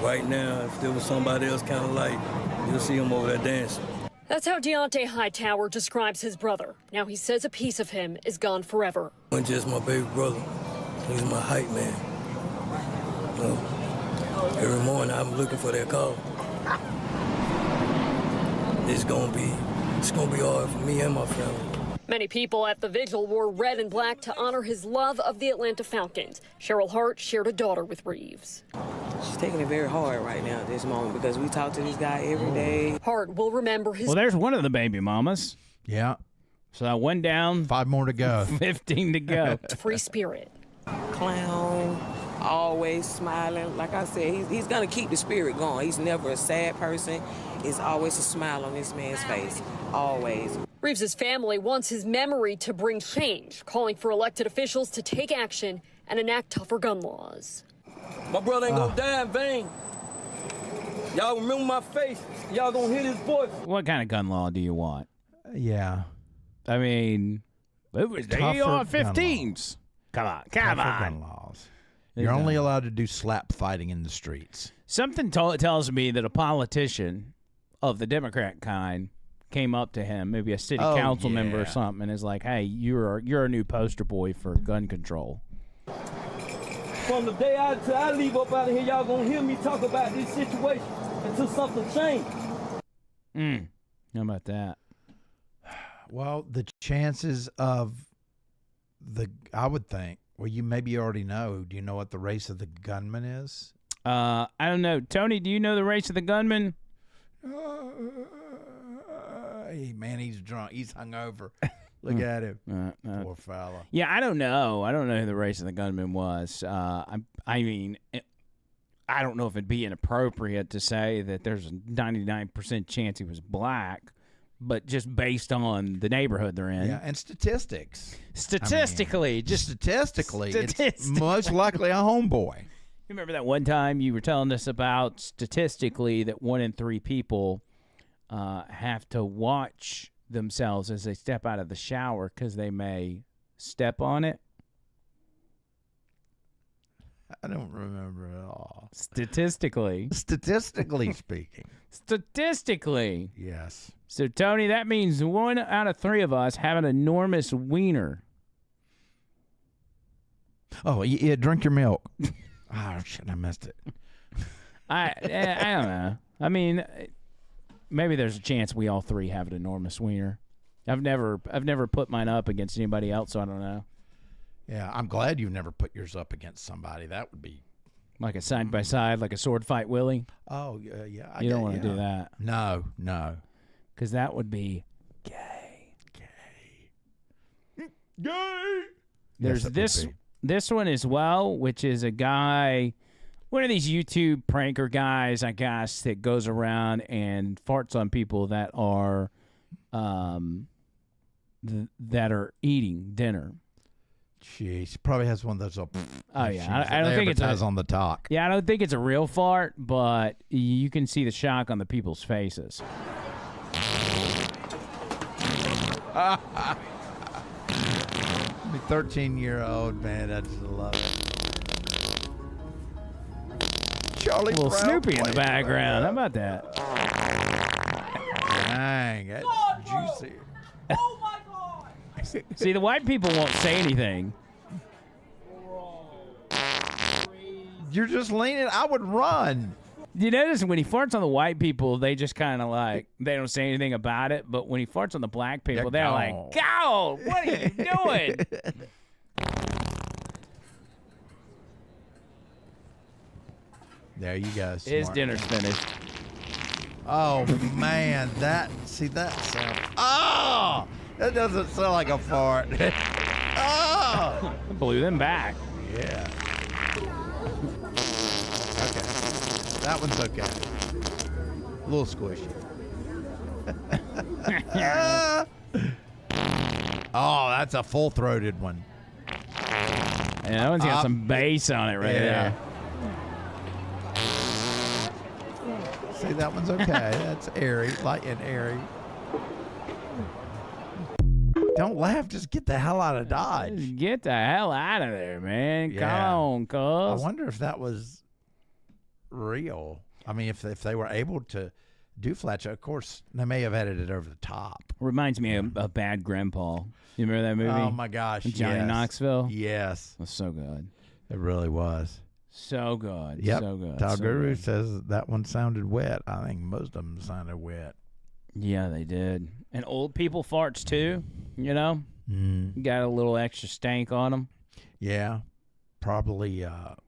Right now, if there was somebody else kind of like, you'll see him over there dancing. That's how Deontay Hightower describes his brother. Now he says a piece of him is gone forever. He wasn't just my baby brother. He's my hype man. Every morning I'm looking for that call. It's gonna be hard for me and my family. Many people at the vigil wore red and black to honor his love of the Atlanta Falcons. Cheryl Hart shared a daughter with Reeves. She's taking it very hard right now at this moment because we talk to this guy every day. Hart will remember his... Well, there's one of the baby mamas. Yeah. So 1 down. 5 more to go. 15 to go. Free spirit. Clown, always smiling. Like I said, he's going to keep the spirit going. He's never a sad person. It's always a smile on this man's face. Always. Reeves's family wants his memory to bring change, calling for elected officials to take action and enact tougher gun laws. My brother ain't gonna die in vain. Y'all remember my face. Y'all gonna hear his voice. What kind of gun law do you want? Yeah. I mean, it was the AR-15s. Come on. Gun laws. You're only allowed to do slap fighting in the streets. Something tells me that a politician of the Democrat kind came up to him, maybe a city council member or something, and is like, hey, you're a new poster boy for gun control. From the day I leave up out of here, y'all gonna hear me talk about this situation until something changes. How about that? Well, the chances of I would think, well, you maybe already know. Do you know what the race of the gunman is? I don't know. Tony, do you know the race of the gunman? Hey, man, he's drunk. He's hungover. Look at him. Poor fella. Yeah, I don't know. I don't know who the race of the gunman was. I mean, I don't know if it'd be inappropriate to say that there's a 99% chance he was black, but just based on the neighborhood they're in. Yeah, and statistics. Statistically, It's most likely a homeboy. You remember that one time you were telling us about statistically that 1 in 3 people have to watch themselves as they step out of the shower because they may step on it? I don't remember at all. Statistically Statistically speaking. Yes. So, Tony, that means 1 out of 3 of us have an enormous wiener. Oh, yeah, drink your milk. Oh, shit, I missed it. I don't know. I mean, maybe there's a chance we all 3 have an enormous wiener. I've never put mine up against anybody else, so I don't know. Yeah, I'm glad you've never put yours up against somebody. That would be Like a side by side, like a sword fight, Willie. Oh, yeah. You don't want to do that. No. Because that would be gay. There's this one as well, which is a guy, one of these YouTube pranker guys, I guess, that goes around and farts on people that are eating dinner. Jeez, probably has one of those. Oh yeah, I don't think it's on the talk. Yeah, I don't think it's a real fart, but you can see the shock on the people's faces. The 13-year-old man, I just love it. Charlie A little Brown Snoopy in the played background. How about that? Dang, that's juicy. Oh my God! See, the white people won't say anything. You're just leaning. I would run. You notice when he farts on the white people, they just kind of like, they don't say anything about it. But when he farts on the black people, they're like, "Go! What are you doing?" There you go. His smart. dinner's finished. Oh man, that sound. Oh, that doesn't sound like a fart. Oh, Blew them back. yeah. Okay, that one's okay. A little squishy. Oh, that's a full-throated one. Yeah, that one's got some bass on it right there. See, that one's okay. That's airy, light and airy. Don't laugh. Just get the hell out of Dodge. Get the hell out of there, man. Yeah. Come on, cuz. I wonder if that was real. I mean, if they were able to do flat shot, of course, they may have edited it over the top. Reminds me of Bad Grandpa. You remember that movie? Oh, my gosh. Johnny yes. Knoxville? Yes. It was so good. It really was. So good. Yep. So good. Todd so Guru good. says that one sounded wet. I think most of them sounded wet. Yeah, they did. And old people farts too, you know? Got a little extra stank on them. Yeah. Probably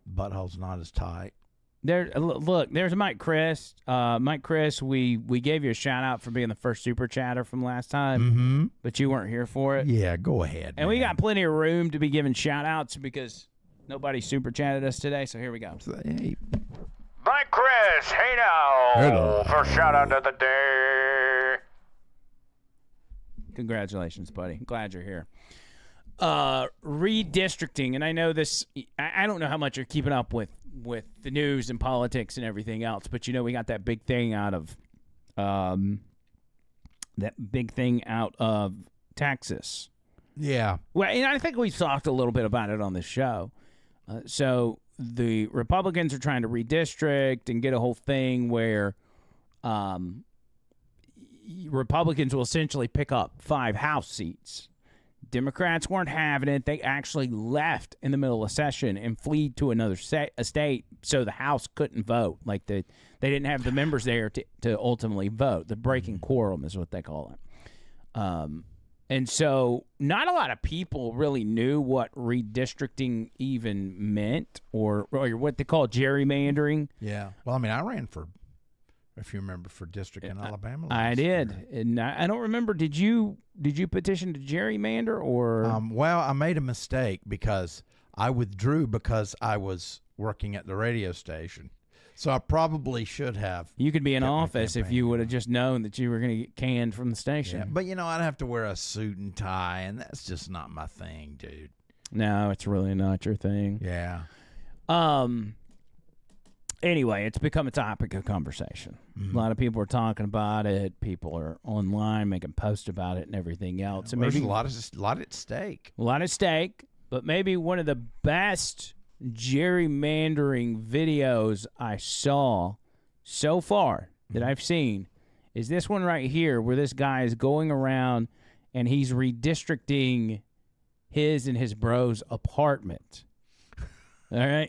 butthole's not as tight. Look, there's Mike Chris. Mike Chris, we gave you a shout out for being the first super chatter from last time, but you weren't here for it. Yeah, go ahead. And we got plenty of room to be giving shout outs because nobody super chatted us today, so here we go. Hey. Mike Chris, hey now. Hello. First shout out of the day. Congratulations, buddy. Glad you're here. Redistricting, and I know this. I don't know how much you're keeping up with the news and politics and everything else, but you know we got that big thing out of Texas. Yeah. Well, and I think we've talked a little bit about it on this show. So the Republicans are trying to redistrict and get a whole thing where Republicans will essentially pick up 5 House seats. Democrats weren't having it. They actually left in the middle of session and fled to another state so the House couldn't vote. Like the They didn't have the members there to ultimately vote. The breaking quorum is what they call it. And so not a lot of people really knew what redistricting even meant or what they call gerrymandering. Yeah. Well, I mean, I ran for, if you remember, for district in Alabama. I did. And I don't remember, did you petition to gerrymander or? Well, I made a mistake because I withdrew because I was working at the radio station. So I probably should have. You could be in office if you would have just known that you were going to get canned from the station. Yeah, but, I'd have to wear a suit and tie, and that's just not my thing, dude. No, it's really not your thing. Yeah. Anyway, it's become a topic of conversation. A lot of people are talking about it. People are online making posts about it and everything else. And There's maybe a lot at stake. A lot at stake, but maybe one of the best gerrymandering videos I saw so far that I've seen is this one right here where this guy is going around and he's redistricting his and his bro's apartment. All right?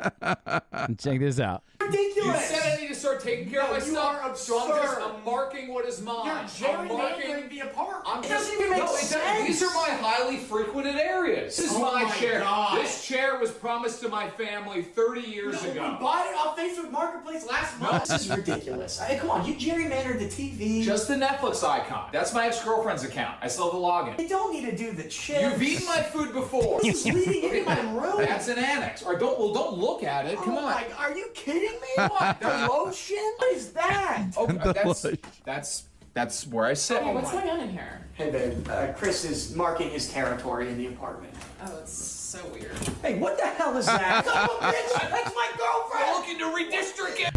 And check this out. Ridiculous. You said I need to start taking care of my You stuff. are So absurd. I'm marking what is mine. You're I'm marking gerrymandering the apartment. I'm It just, doesn't even make no, it doesn't. sense. These are my highly frequented areas. This is Oh my my chair. God. This chair was promised to my family 30 years We ago. bought it off Facebook Marketplace last month. This is ridiculous. I mean, come on, you gerrymandered the TV. Just the Netflix icon. That's my ex-girlfriend's account. I still have the login. You don't need to do the chips. You've eaten my food before. This is leading into my room. That's an annex. Or don't look at it. Come Oh on. my, are you kidding me? What? The lotion? What is that? Okay, that's where I sit. Hey, what's going on in here? Hey babe, Chris is marking his territory in the apartment. Oh, it's so weird. Hey, what the hell is that? Son of a bitch! That's my girlfriend! Looking to redistrict it.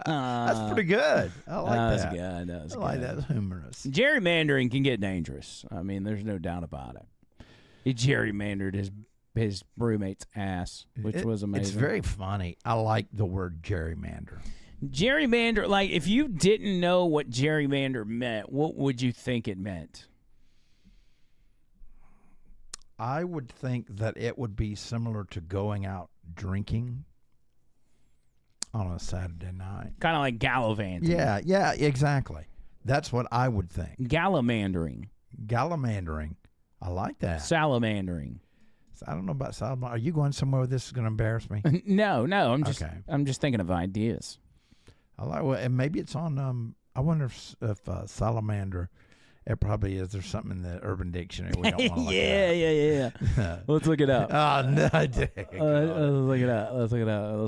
That's pretty good. I like that. That was good. That was I good. like that. It's humorous. Gerrymandering can get dangerous. I mean, there's no doubt about it. He gerrymandered his roommate's ass, which was amazing. It's very funny. I like the word gerrymander. Gerrymander, like if you didn't know what gerrymander meant, what would you think it meant? I would think that it would be similar to going out drinking on a Saturday night. Kind of like gallivanting. Yeah, exactly. That's what I would think. Gallimandering. Gallimandering. I like that. Salamandering. I don't know about salamandering. Are you going somewhere where this is going to embarrass me? No. I'm just thinking of ideas. I like. Well, and maybe it's on. I wonder if salamander. It probably is. There's something in the Urban Dictionary we don't want to look Yeah. Let's look it up. Oh no! Let's look it up. Let's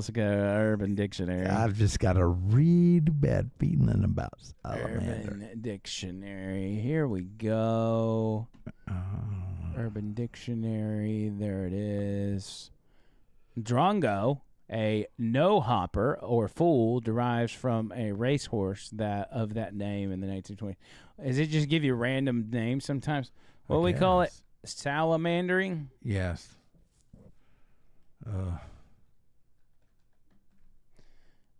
look at Urban Dictionary. I've just got a really bad feeling about salamander. Urban Dictionary. Here we go. Urban Dictionary. There it is. Drongo, a no-hopper or fool, derives from a racehorse of that name in the 1920s. Does it just give you random names sometimes? What do we call it? Salamandering? Yes. No,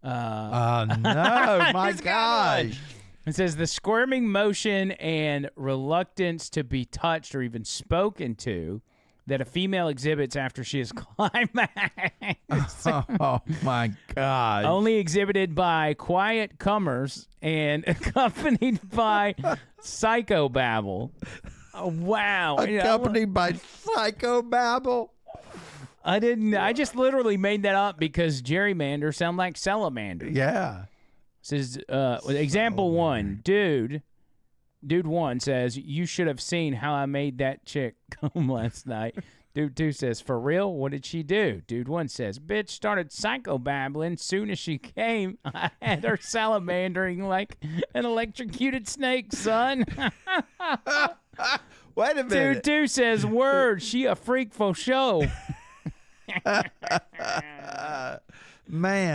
my gosh. It says the squirming motion and reluctance to be touched or even spoken to that a female exhibits after she is climaxed. Oh my gosh. Only exhibited by quiet comers and accompanied by psychobabble. Oh, wow. Accompanied by psychobabble. I just literally made that up because gerrymander sound like salamander. Yeah. Says example one, dude one says, you should have seen how I made that chick come last night. Dude two says, for real? What did she do? Dude one says, bitch started psychobabbling. Soon as she came, I had her salamandering like an electrocuted snake, son. Wait a minute. Dude two says, word, she a freak for show. Man,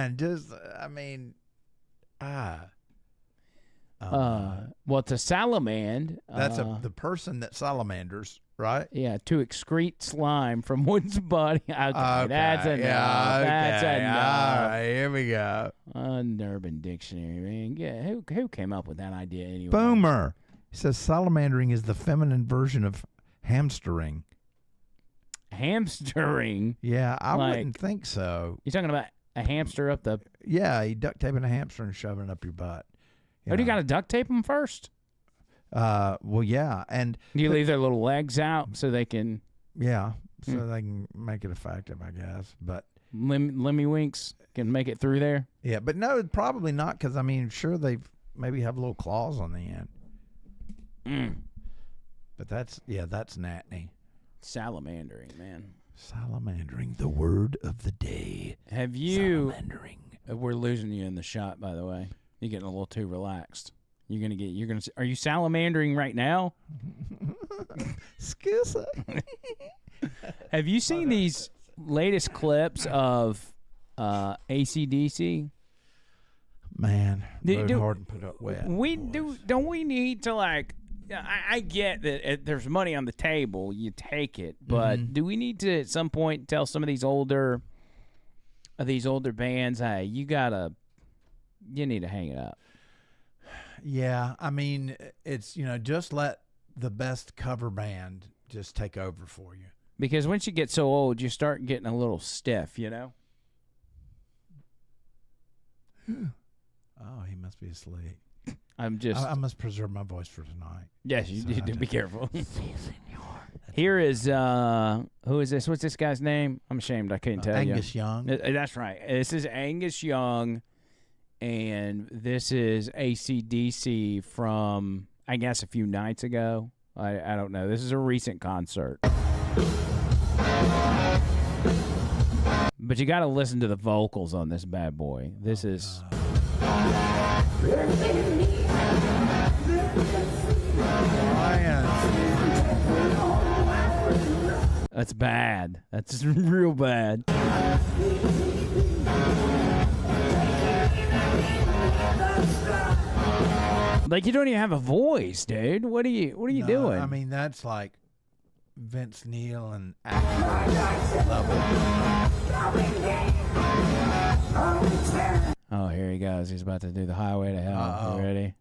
well, to salamand. That's the person that salamanders, right? Yeah, to excrete slime from one's body. Okay, that's enough. Yeah, That's enough. All right, here we go. Urban Dictionary, man. Yeah, who came up with that idea anyway? Boomer. He says salamandering is the feminine version of hamstering. Hamstering? Yeah, I wouldn't think so. You're talking about a hamster up the. Yeah, he duct taping a hamster and shoving it up your butt. Oh, do you got to duct tape them first? Well, yeah, and do you leave their little legs out so they can? Yeah, so they can make it effective, I guess. But Lemmy Winks can make it through there. Yeah, but no, probably not, because I mean, sure they maybe have little claws on the end. But that's natty. Salamandering, man. Salamandering, the word of the day. Have you? Salamandering. We're losing you in the shot, by the way. You're getting a little too relaxed. Are you salamandering right now? Excuse me. Have you seen these latest clips of AC/DC? Man, hard and put up wet. Don't we need to, like? I get that if there's money on the table, you take it, but do we need to at some point tell some of these older bands, hey, you need to hang it up? Yeah, I mean, it's, just let the best cover band just take over for you. Because once you get so old, you start getting a little stiff, Oh, he must be asleep. I must preserve my voice for tonight. Yes, you do. Be careful. Here is who is this? What's this guy's name? I'm ashamed I couldn't tell you. Angus Young. That's right. This is Angus Young, and this is AC/DC from, I guess, a few nights ago. I don't know. This is a recent concert. But you got to listen to the vocals on this bad boy. This is. That's bad. That's real bad. Like, you don't even have a voice, dude. What are you doing? I mean, that's like Vince Neil and Axl level. Oh, here he goes. He's about to do the Highway to Hell. Uh-oh. You ready?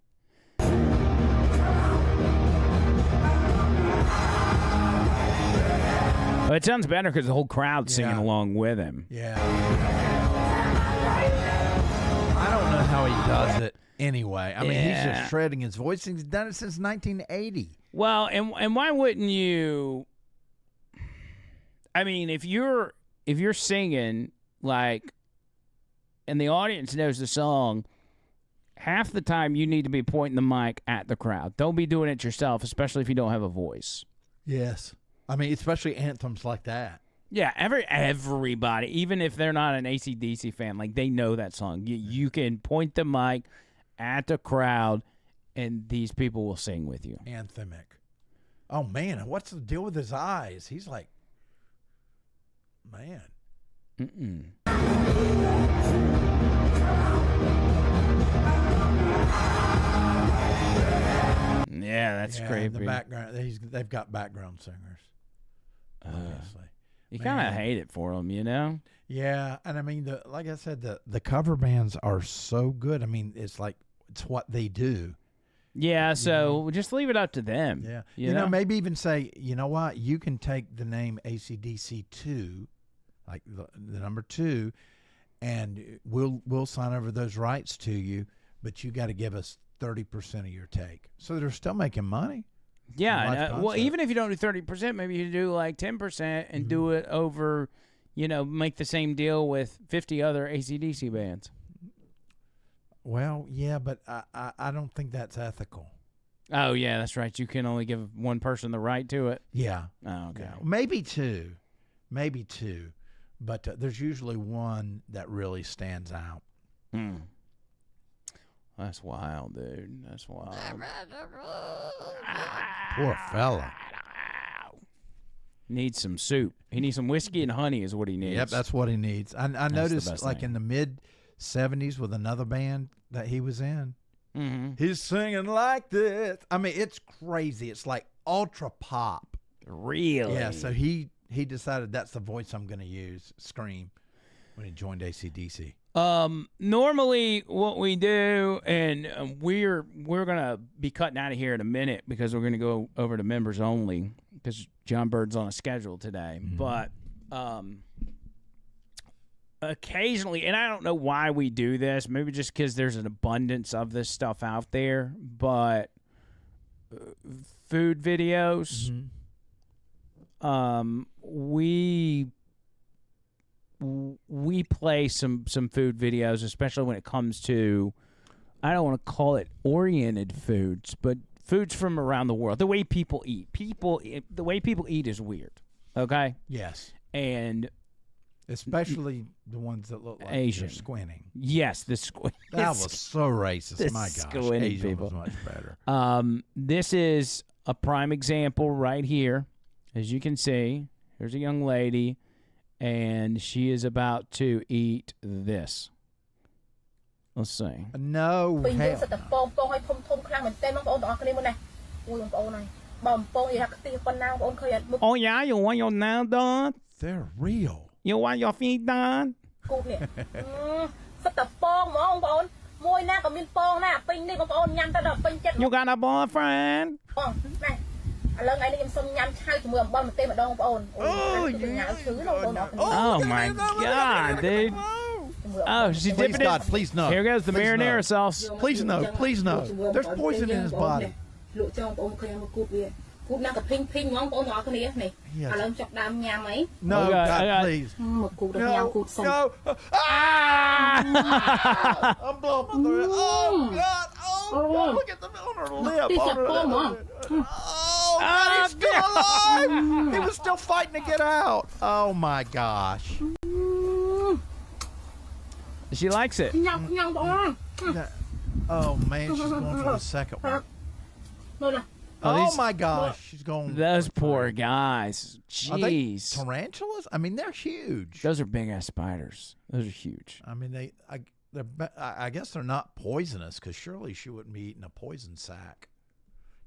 Well, it sounds better because the whole crowd's singing along with him. Yeah. I don't know how he does it anyway. I mean, he's just shredding his voice. He's done it since 1980. Well, and why wouldn't you? I mean, if you're singing, like, and the audience knows the song, half the time you need to be pointing the mic at the crowd. Don't be doing it yourself, especially if you don't have a voice. Yes. I mean, especially anthems like that. Yeah, everybody, even if they're not an AC/DC fan, like, they know that song. You can point the mic at the crowd, and these people will sing with you. Anthemic. Oh, man, what's the deal with his eyes? He's like, man. Yeah, that's creepy. In the background, they've got background singers. Obviously. You kind of hate it for them, Yeah, and I mean, like I said, the cover bands are so good. I mean, it's like it's what they do. Yeah, so just leave it up to them. Yeah, you know, maybe even say, you know what, you can take the name AC/DC 2, like the number 2, and we'll sign over those rights to you, but you got to give us 30% of your take. So they're still making money. Yeah, well, even if you don't do 30%, maybe you do like 10% and do it over, make the same deal with 50 other AC/DC bands. Well, yeah, but I don't think that's ethical. Oh, yeah, that's right. You can only give one person the right to it. Yeah. Oh, okay. Yeah. Maybe two, but there's usually one that really stands out. That's wild, dude. That's wild. Poor fella. Needs some soup. He needs some whiskey and honey is what he needs. Yep, that's what he needs. I noticed, like, in the mid-'70s with another band that he was in, he's singing like this. I mean, it's crazy. It's like ultra pop. Really? Yeah, so he decided that's the voice I'm going to use, scream, when he joined AC/DC. Normally what we do, and we're gonna be cutting out of here in a minute because we're gonna go over to members only because John Bird's on a schedule today. But occasionally, and I don't know why we do this, maybe just because there's an abundance of this stuff out there, but food videos, we play some food videos, especially when it comes to, I don't want to call it oriented foods, but foods from around the world. The way people eat. The way people eat is weird. Okay? Yes. And especially the ones that look like Asian. they're squinting. Yes, the squint. That was so racist. My gosh, Asian people. was much better. This is a prime example right here. As you can see, here's a young lady, and she is about to eat this. Let's see. No, hell no. Oh yeah, you want your nail done? They're real. You want your feet done? You got a boyfriend? Oh my God, dude. Oh, she's dipping it. God, please no. Here goes the Please marinara no. sauce. Please no, please no. There's poison in his body. Yes. No, I got please. No. No. Ah! I'm blowing my throat. Oh, God. Oh, God. Look at the on her lip. Oh, God, he's still alive. He was still fighting to get out. Oh, my gosh. She likes it. Oh, man, she's going for the second one. Oh, my gosh. She's going. Those poor guys. Are they Jeez. tarantulas? I mean, they're huge. Those are big-ass spiders. Those are huge. I mean, I guess they're not poisonous, because surely she wouldn't be eating a poison sack.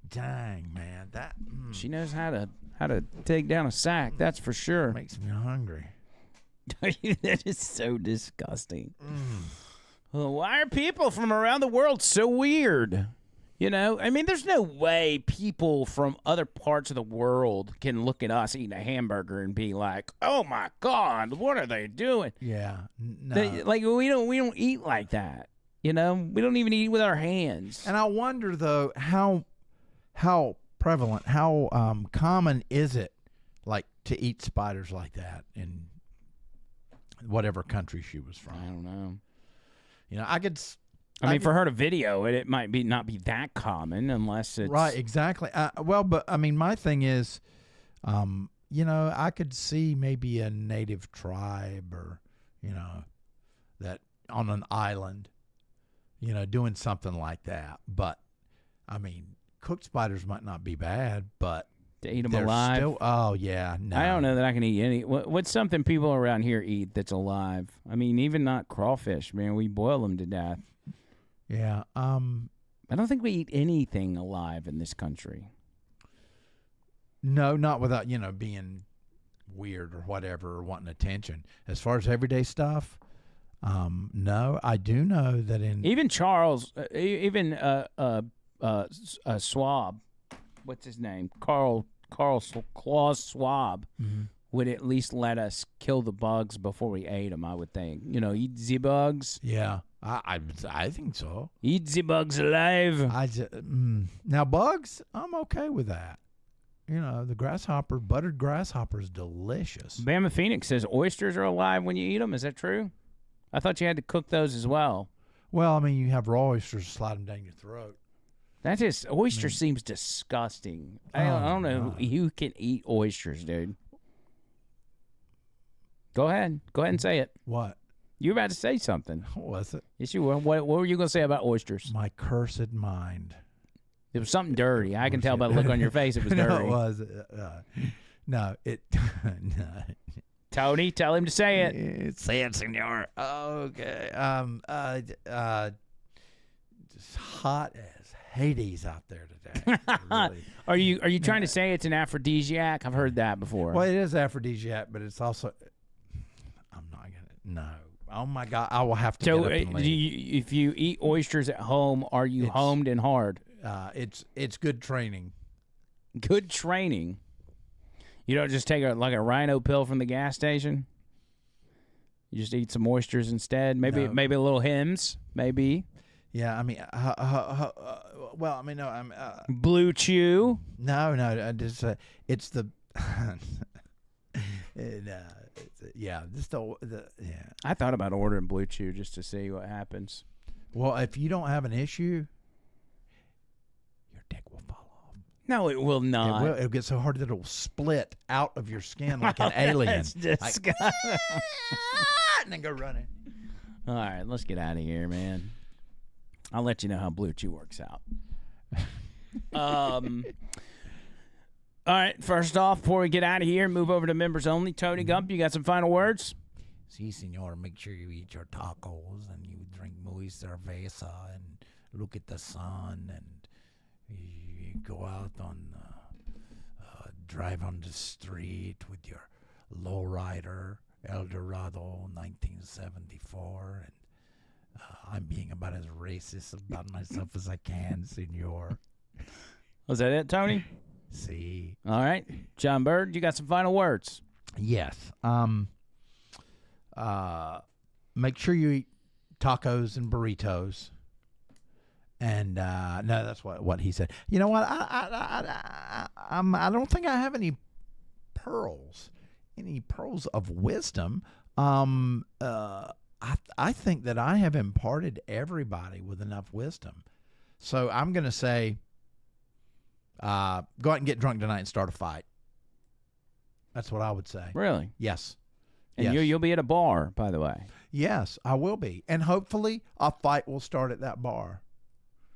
Dang, man, that She knows how to take down a sack. That's for sure. makes me hungry. That is so disgusting. Well, why are people from around the world so weird? You know, I mean, there's no way people from other parts of the world can look at us eating a hamburger and be like, "Oh my God, what are they doing?" Yeah, no. Like we don't eat like that. You know, we don't even eat with our hands. And I wonder though how prevalent, how common is it, like to eat spiders like that in whatever country she was from? I don't know. You know, I mean, for her to video it, it might not be that common unless it's right. Exactly. Well, but I mean, my thing is, you know, I could see maybe a native tribe or, you know, that on an island, you know, doing something like that. But I mean, cooked spiders might not be bad, but to eat them alive. Oh yeah, no. I don't know that I can eat any. What's something people around here eat that's alive? I mean, even not crawfish, man. We boil them to death. Yeah. I don't think we eat anything alive in this country. No, not without, you know, being weird or whatever or wanting attention. As far as everyday stuff, no. I do know that even Charles, Schwab, what's his name? Klaus Schwab would at least let us kill the bugs before we ate them, I would think. You know, eat the bugs. Yeah. I think so. Eat the bugs alive. Now, bugs, I'm okay with that. You know, the buttered grasshopper is delicious. Bama Phoenix says oysters are alive when you eat them. Is that true? I thought you had to cook those as well. Well, I mean, you have raw oysters, slide them down your throat. That just, oyster seems disgusting. I don't know who can eat oysters, dude. Go ahead and say it. What? You were about to say something. What was it? Yes, you were. What were you going to say about oysters? My cursed mind. It was something dirty. I can tell by the look on your face it was dirty. No, it was. No. Tony, tell him to say it. Say it, senor. Okay. Just hot as Hades out there today. Really. Are you trying to say it's an aphrodisiac? I've heard that before. Well, it is aphrodisiac, but it's also. I'm not gonna. No. Oh my God! I will have to. So, get up and leave. if you eat oysters at home, are you homed and hard? It's good training. Good training. You don't just take a rhino pill from the gas station. You just eat some oysters instead. Maybe No. maybe a little Hims. Maybe Yeah, I mean, well, I mean, no, I'm Blue Chew. no, I just it's the, yeah, just the yeah. I thought about ordering Blue Chew just to see what happens. Well, if you don't have an issue, your dick will fall off. No, it will not. It'll get so hard that it'll split out of your skin like an alien. That's disgusting. And then go running. All right, let's get out of here, man. I'll let you know how Blue Chew works out. All right, first off, before we get out of here, move over to members only. Tony Gump, you got some final words? Si, senor, make sure you eat your tacos and you drink muy cerveza and look at the sun and you go out on, drive on the street with your lowrider, Eldorado 1974, and I'm being about as racist about myself as I can, senor. Was that it, Tony? See. All right. John Bird, you got some final words? Yes. Make sure you eat tacos and burritos. And no, that's what he said. You know what? I don't think I have any pearls of wisdom. I think that I have imparted everybody with enough wisdom. So I'm going to say, go out and get drunk tonight and start a fight. That's what I would say. Really? Yes. And yes. you'll be at a bar, by the way. Yes, I will be. And hopefully a fight will start at that bar,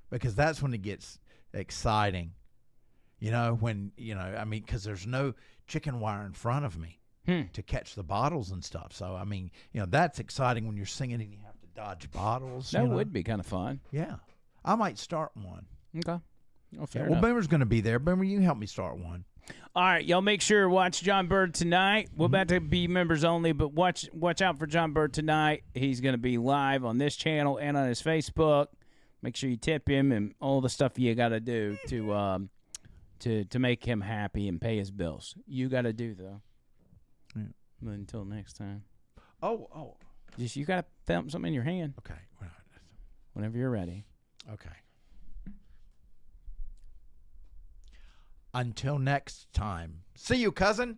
because that's when it gets exciting. You know, when, I mean, because there's no chicken wire in front of me to catch the bottles and stuff. So, I mean, that's exciting when you're singing and you have to dodge bottles. That would be kind of fun. Yeah. I might start one. Okay. Well, fair Well, enough. Boomer's going to be there. Boomer, you help me start one. All right, y'all make sure to watch John Bird tonight. We're about to be members only, but watch out for John Bird tonight. He's going to be live on this channel and on his Facebook. Make sure you tip him and all the stuff you got to do to make him happy and pay his bills. You got to do, though. Yeah. But until next time. Oh. Just you got to thump something in your hand. Okay. Whenever you're ready. Okay. Until next time. See you, cousin.